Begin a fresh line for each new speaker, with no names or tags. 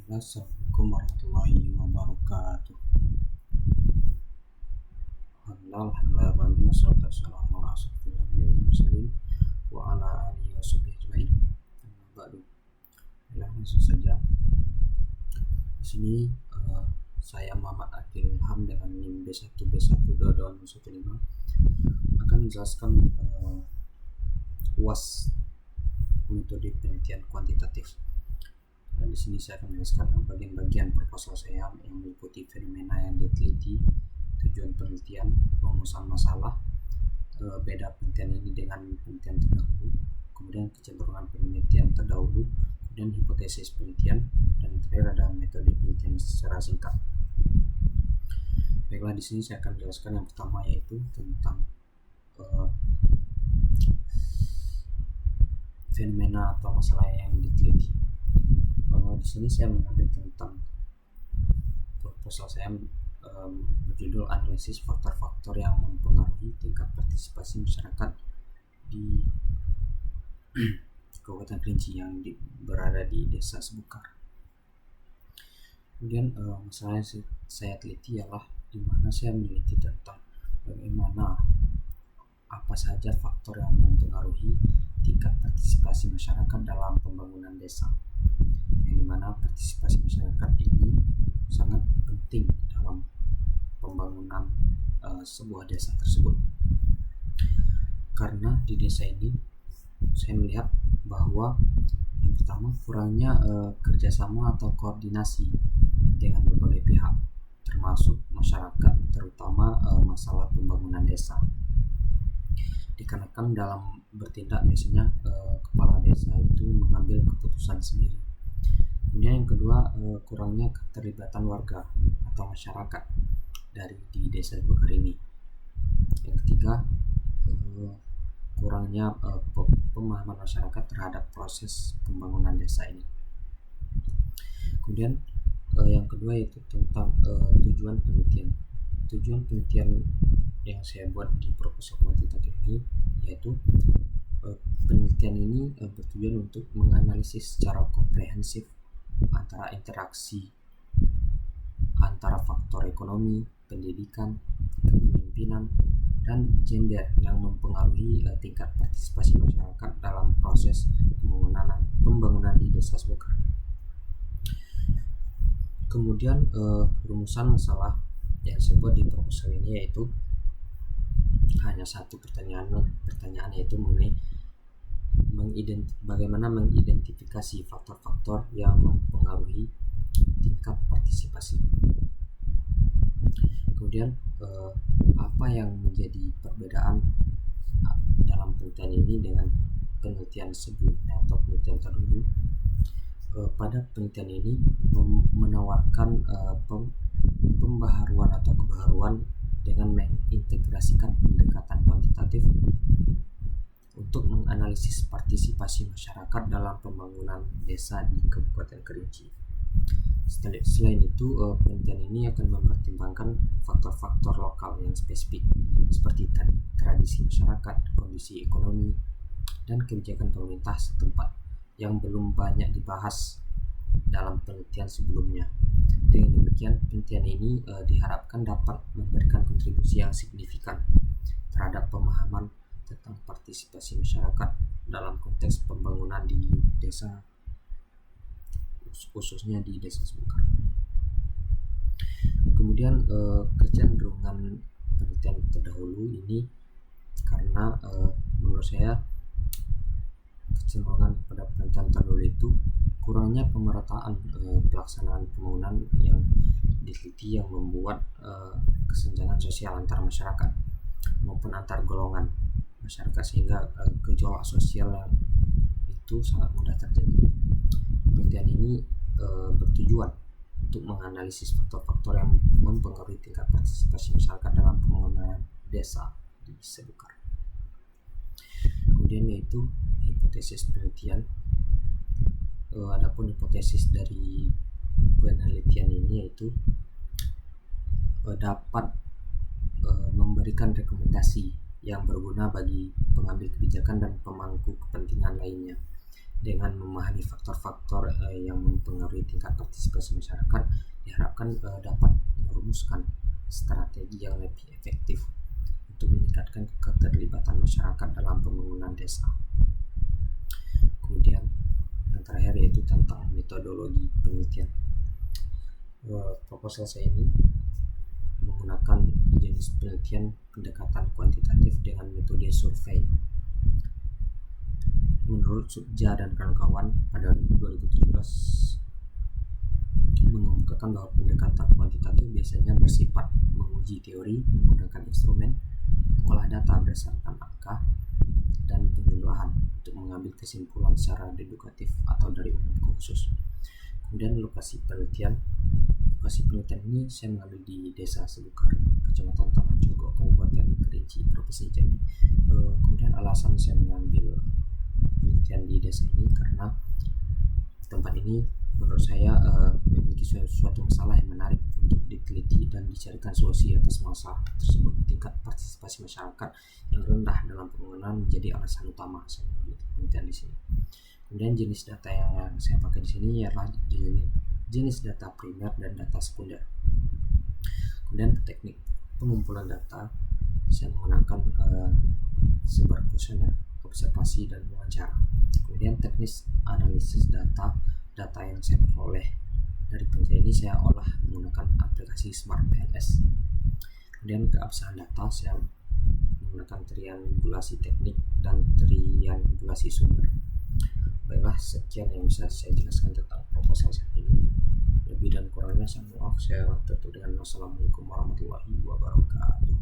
Assalamualaikum warahmatullahi wabarakatuh. Alhamdulillah wassalatu wassalamu ala asyrofil anbiya'i wal mursalin wa ala alihi washabihi ajmain. Amma ba'du. Langsung saja. Di sini saya Muhammad Akil Ilham dengan NIM B1B12215 akan menjelaskan UAS metode penelitian kuantitatif. Di sini saya akan menjelaskan bagian-bagian proposal saya yang meliputi fenomena yang diteliti, tujuan penelitian, rumusan masalah, beda penelitian ini dengan penelitian terdahulu, kemudian kecenderungan penelitian terdahulu, kemudian hipotesis penelitian, dan terakhir ada metode penelitian secara singkat. Baiklah, di sini saya akan menjelaskan yang pertama, yaitu tentang fenomena atau masalah yang diteliti. Di sini saya mengambil tentang proposal saya berjudul analisis faktor-faktor yang mempengaruhi tingkat partisipasi masyarakat di Kabupaten Kerinci yang berada di Desa Sebukar. Kemudian masalah yang saya teliti ialah di mana saya meneliti tentang bagaimana apa saja faktor yang mempengaruhi tingkat partisipasi masyarakat dalam pembangunan desa, yang dimana partisipasi masyarakat ini sangat penting dalam pembangunan sebuah desa tersebut. Karena di desa ini saya melihat bahwa yang pertama, kurangnya kerjasama atau koordinasi dengan berbagai pihak, termasuk masyarakat, terutama masalah pembangunan desa. Dikarenakan dalam bertindak biasanya kepala desa itu mengambil keputusan sendiri. Kemudian yang kedua, kurangnya keterlibatan warga atau masyarakat di Desa Sebukar ini. Yang ketiga, kurangnya pemahaman masyarakat terhadap proses pembangunan desa ini. Kemudian yang kedua yaitu tentang tujuan penelitian. Tujuan penelitian yang saya buat di proposal kuantitatif ini yaitu penelitian ini bertujuan untuk menganalisis secara komprehensif antara interaksi antara faktor ekonomi, pendidikan, kepemimpinan, dan gender yang mempengaruhi tingkat partisipasi masyarakat dalam proses pembangunan di Desa Sebukar. Kemudian rumusan masalah yang saya buat di proposal ini yaitu hanya satu pertanyaan yaitu mengenai bagaimana mengidentifikasi faktor-faktor yang mempengaruhi tingkat partisipasi. Kemudian apa yang menjadi perbedaan dalam penelitian ini dengan penelitian sebelumnya atau penelitian terdahulu. Pada penelitian ini menawarkan pembaharuan atau kebaharuan dengan mengintegrasikan pendekatan kuantitatif untuk menganalisis partisipasi masyarakat dalam pembangunan desa di Kabupaten Kerinci. Selain itu, penelitian ini akan mempertimbangkan faktor-faktor lokal yang spesifik seperti tradisi masyarakat, kondisi ekonomi, dan kebijakan pemerintah setempat yang belum banyak dibahas dalam penelitian sebelumnya. Dengan demikian, penelitian ini diharapkan dapat memberikan kontribusi yang signifikan terhadap pemahaman tentang partisipasi masyarakat dalam konteks pembangunan di desa, khususnya di Desa Sebukar. Kemudian kecenderungan penelitian terdahulu ini karena menurut saya kecenderungan pada penelitian terdahulu itu kurangnya pemerataan pelaksanaan pembangunan yang diteliti yang membuat kesenjangan sosial antar masyarakat maupun antar golongan masyarakat sehingga gejolak sosial yang itu sangat mudah terjadi. Penelitian ini bertujuan untuk menganalisis faktor-faktor yang mempengaruhi tingkat partisipasi masyarakat dalam pembangunan desa di Sebukar. Kemudian yaitu hipotesis penelitian. Adapun hipotesis dari penelitian ini yaitu dapat memberikan rekomendasi yang berguna bagi pengambil kebijakan dan pemangku kepentingan lainnya Dengan memahami faktor-faktor yang mempengaruhi tingkat partisipasi masyarakat, diharapkan dapat merumuskan strategi yang lebih efektif untuk meningkatkan keterlibatan masyarakat dalam pembangunan desa. Kemudian yang terakhir yaitu tentang metodologi penelitian. Proposal saya ini menggunakan jenis penelitian pendekatan kuantitatif dengan metode survei. Menurut Sukja dan kawan-kawan pada 2017 mengemukakan bahwa pendekatan kuantitatif biasanya bersifat menguji teori menggunakan instrumen, mengolah data berdasarkan angka, dan penjumlahan untuk mengambil kesimpulan secara dedukatif atau dari umum ke khusus. Kemudian lokasi penelitian ini saya mengambil di Desa Sebukar, Kecamatan Taman Cogok, Kabupaten Kerinci, Provinsi Jambi. Kemudian alasan saya mengambil penelitian di desa ini karena tempat ini menurut saya memiliki suatu masalah yang menarik untuk diteliti dan dicarikan solusi atas masalah tersebut. Tingkat partisipasi masyarakat yang rendah dalam pembangunan menjadi alasan utama saya mengambil penelitian di sini. Kemudian jenis data yang saya pakai di sini ialah jenis data primer dan data sekunder. Kemudian teknik pengumpulan data saya menggunakan sebar kuesioner, observasi, dan wawancara. Kemudian teknis analisis data yang saya peroleh dari penelitian ini saya olah menggunakan aplikasi Smart PNS. Kemudian keabsahan data saya menggunakan triangulasi teknik dan triangulasi sumber. Baiklah, sekian yang bisa saya jelaskan tentang proposal saya ini. Lebih dan kurangnya saya mohon maaf. Saya tutup dengan wassalamualaikum warahmatullahi wabarakatuh.